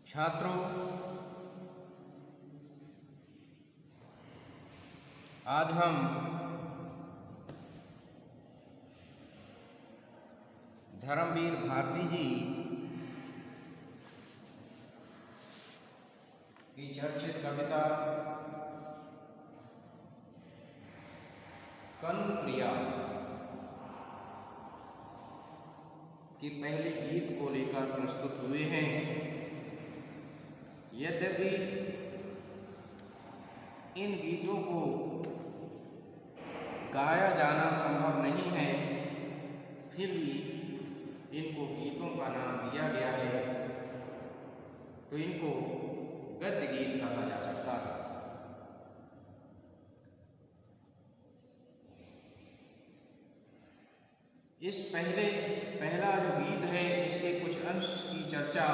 छात्रों, आज हम धर्मवीर भारती जी की चर्चित कविता कनुप्रिया के पहले गीत को लेकर प्रस्तुत हुए हैं। यद्यपि इन गीतों को गाया जाना संभव नहीं है, फिर भी इनको गीतों का नाम दिया गया है, तो इनको गद्य गीत कहा जा सकता है। इस पहला जो गीत है, इसके कुछ अंश की चर्चा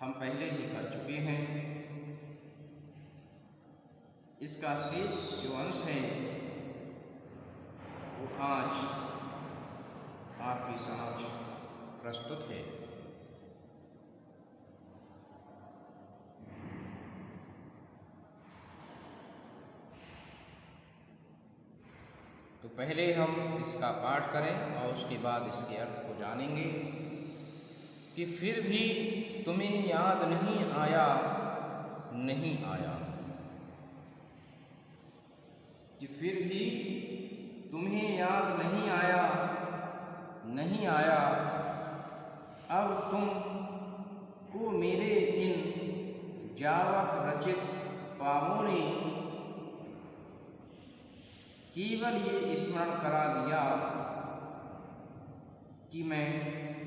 हम पहले ही कर चुके हैं। इसका शेष जो अंश है वो आज आपके समक्ष प्रस्तुत है। तो पहले हम इसका पाठ करें और उसके बाद इसके अर्थ को जानेंगे कि फिर भी तुम्हें याद नहीं आया, नहीं आया, कि फिर भी तुम्हें याद नहीं आया, नहीं आया, अब तुम को मेरे इन जावक रचित पावों ने केवल ये स्मरण करा दिया कि मैं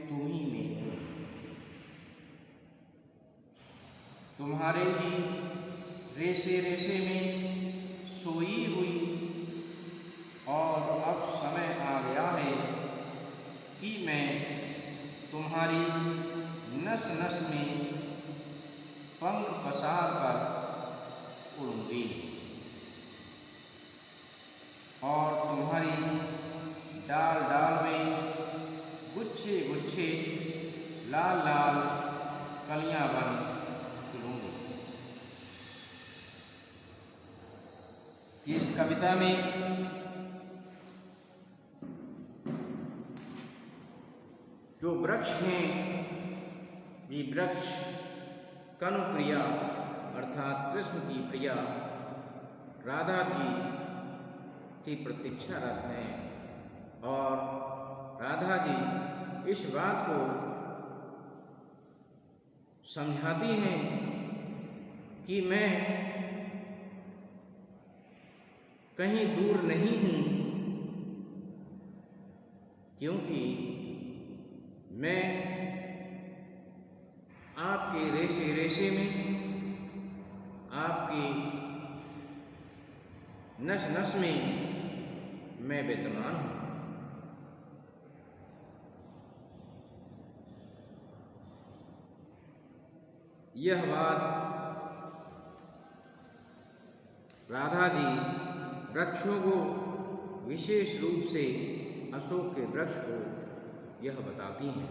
तुम्ही में हूँ। तुम्हारे ही रेशे रेशे में सोई हुई, और अब समय आ गया है कि मैं तुम्हारी नस नस में पंख पसार कर उड़ूंगी और तुम्हारी डाल डाल में गुच्छे गुच्छे लाल लाल कलियां बन खिलूंगी। इस कविता में जो वृक्ष हैं, ये वृक्ष कनुप्रिया अर्थात कृष्ण की प्रिया राधा की प्रतीक्षारत हैं, और राधा जी इस बात को समझाती हैं कि मैं कहीं दूर नहीं हूँ, क्योंकि मैं आपके रेशे रेशे में, आपकी नस नस में मैं विद्यमान हूँ। यह बात राधा जी वृक्षों को, विशेष रूप से अशोक के वृक्ष को यह बताती हैं।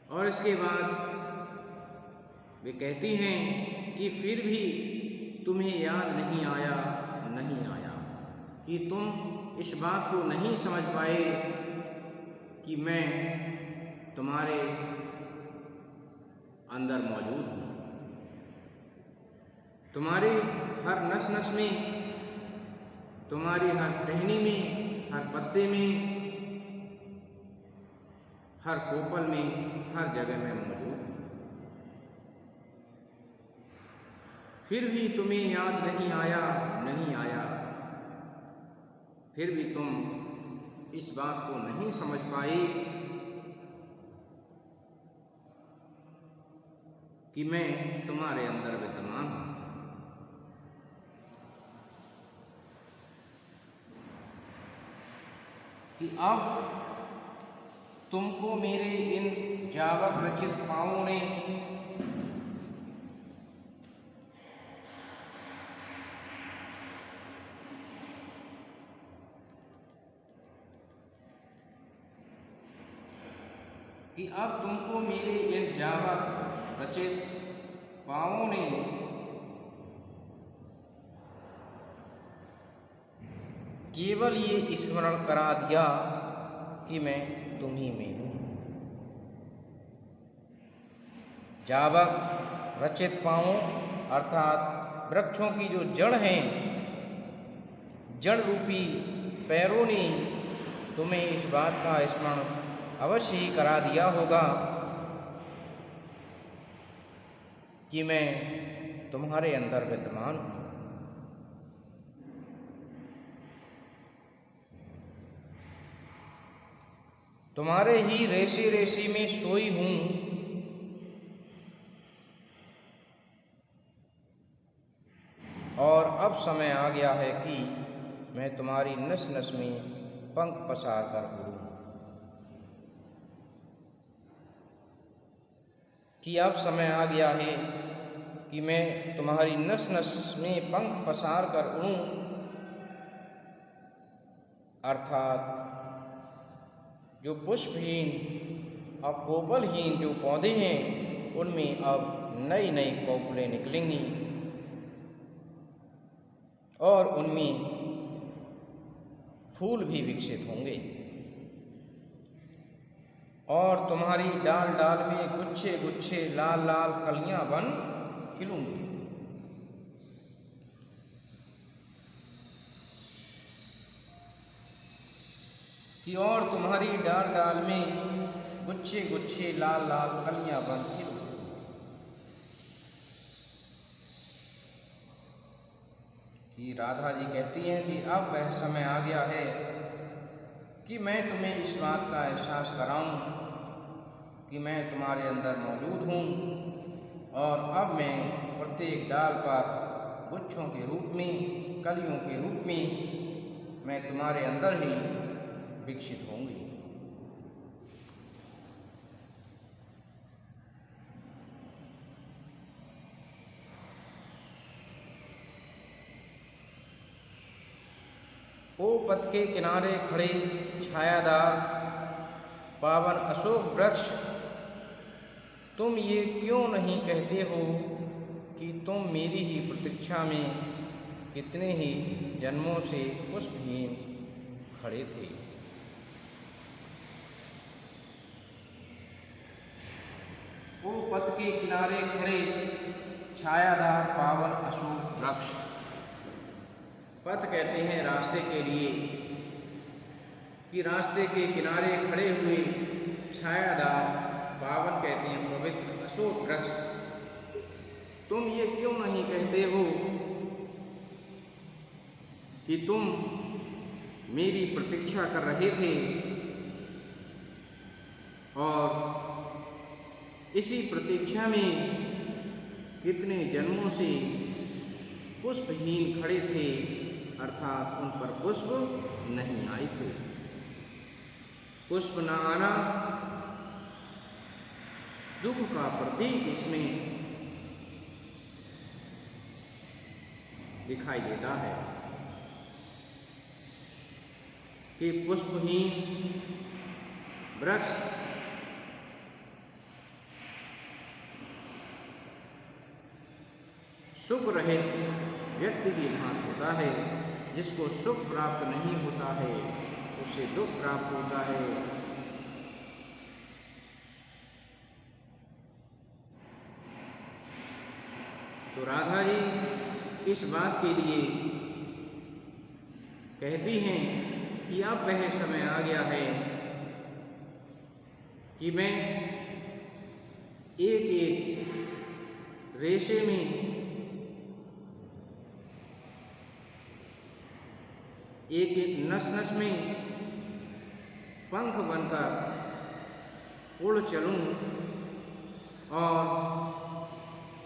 और इसके बाद वे कहती हैं कि फिर भी तुम्हें याद नहीं आया, नहीं आया, कि तुम इस बात को नहीं समझ पाए कि मैं तुम्हारे अंदर मौजूद हूँ। तुम्हारे हर नस नस में, तुम्हारी हर टहनी में, हर पत्ते में, हर कोपल में, हर जगह में मौजूद हूँ। फिर भी तुम्हें याद नहीं आया, नहीं आया, फिर भी तुम इस बात को नहीं समझ पाए कि मैं तुम्हारे अंदर विद्यमान हूँ। कि अब तुमको मेरे इन जावक रचित पाँवों ने कि अब तुमको मेरे इन जावक रचित पाँवों ने केवल ये स्मरण करा दिया कि मैं तुम्ही में हूँ। जावक रचित पाँवों अर्थात वृक्षों की जो जड़ हैं, जड़ रूपी पैरों ने तुम्हें इस बात का स्मरण अवश्य ही करा दिया होगा कि मैं तुम्हारे अंदर विद्यमान हूँ। तुम्हारे ही रेशे रेशे में सोई हूँ, और अब समय आ गया है कि मैं तुम्हारी नस नस में पंख पसार कर उड़ूं। कि अब समय आ गया है कि मैं तुम्हारी नस नस में पंख पसार कर उड़ूं, अर्थात जो पुष्पहीन और कोपलहीन जो पौधे हैं उनमें अब नई नई कोपलें निकलेंगी और उनमें फूल भी विकसित होंगे और तुम्हारी डाल डाल में गुच्छे गुच्छे लाल लाल कलियां बन खिलूंगी। कि और तुम्हारी डाल डाल में गुच्छे गुच्छे लाल लाल कलियां बन खिलूंगी। कि राधा जी कहती हैं कि अब वह समय आ गया है कि मैं तुम्हें इस बात का एहसास कराऊं कि मैं तुम्हारे अंदर मौजूद हूँ और अब मैं प्रत्येक डाल पर गुच्छों के रूप में, कलियों के रूप में मैं तुम्हारे अंदर ही विकसित होंगी। ओ पथ के किनारे खड़े छायादार पावन अशोक वृक्ष, तुम ये क्यों नहीं कहते हो कि तुम मेरी ही प्रतीक्षा में कितने ही जन्मों से पुष्पहीन खड़े थे। ओ पथ के किनारे खड़े छायादार पावन अशोक वृक्ष। पथ कहते हैं रास्ते के लिए, कि रास्ते के किनारे खड़े हुए छायादार पावन कहते हैं पवित्र अशोक वृक्ष, तुम ये क्यों नहीं कहते हो कि तुम मेरी प्रतीक्षा कर रहे थे और इसी प्रतीक्षा में कितने जन्मों से पुष्पहीन खड़े थे, अर्थात उन पर पुष्प नहीं आए थे। पुष्प न आना दुख का प्रतीक इसमें दिखाई देता है कि पुष्पहीन वृक्ष सुख रहित व्यक्ति की भांति होता है। जिसको सुख प्राप्त नहीं होता है उसे दुख प्राप्त होता है। तो राधा जी इस बात के लिए कहती हैं कि अब वह समय आ गया है कि मैं एक एक रेशे में, एक एक नस नस में पंख बनकर उड़ चलूं और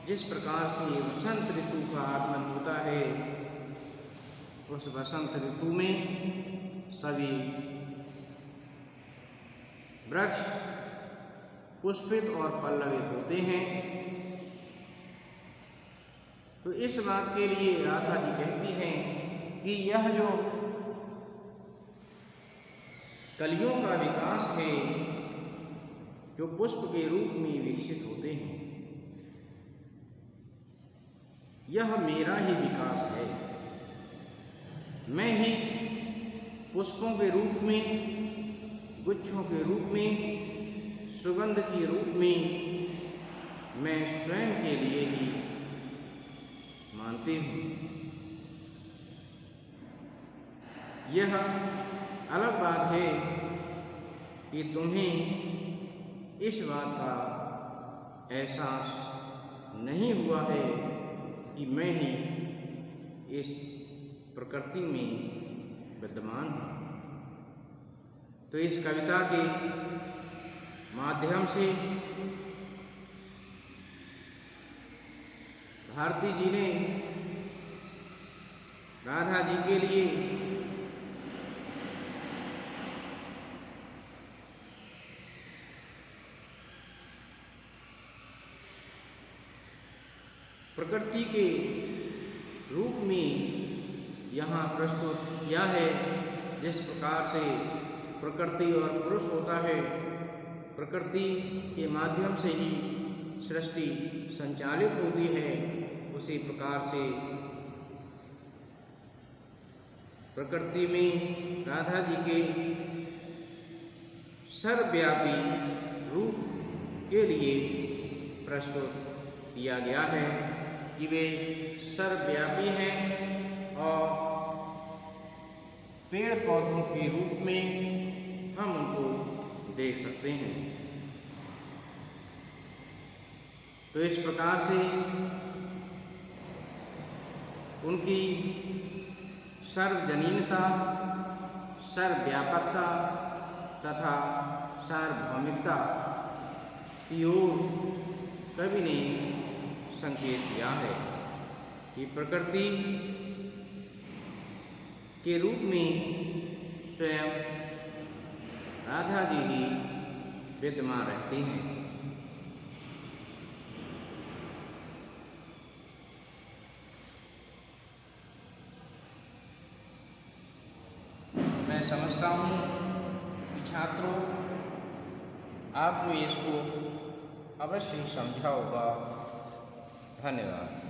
जिस प्रकार से वसंत ऋतु का आगमन होता है उस वसंत ऋतु में सभी वृक्ष पुष्पित और पल्लवित होते हैं। तो इस बात के लिए राधा जी कहती हैं कि यह जो कलियों का विकास है, जो पुष्प के रूप में विकसित होते हैं। यह मेरा ही विकास है। मैं ही पुष्पों के रूप में, गुच्छों के रूप में, सुगंध के रूप में मैं स्वयं के लिए ही मानती हूँ। यह अलग बात है कि तुम्हें इस बात का एहसास नहीं हुआ है कि मैं ही इस प्रकृति में विद्यमान हूँ। तो इस कविता के माध्यम से भारती जी ने राधा जी के लिए प्रकृति के रूप में यहाँ प्रस्तुत किया है। जिस प्रकार से प्रकृति और पुरुष होता है, प्रकृति के माध्यम से ही सृष्टि संचालित होती है, उसी प्रकार से प्रकृति में राधा जी के सर्वव्यापी रूप के लिए प्रस्तुत किया गया है कि वे सर्वव्यापी हैं और पेड़ पौधों के रूप में हम उनको देख सकते हैं। तो इस प्रकार से उनकी सर्वजनीनता, सर्वव्यापकता तथा सार्वभौमिकता की ओर कवि ने संकेत दिया है कि प्रकृति के रूप में स्वयं राधा जी ही विद्यमान रहते हैं। मैं समझता हूँ कि छात्रों आपने इसको अवश्य समझा होगा। धन्यवाद।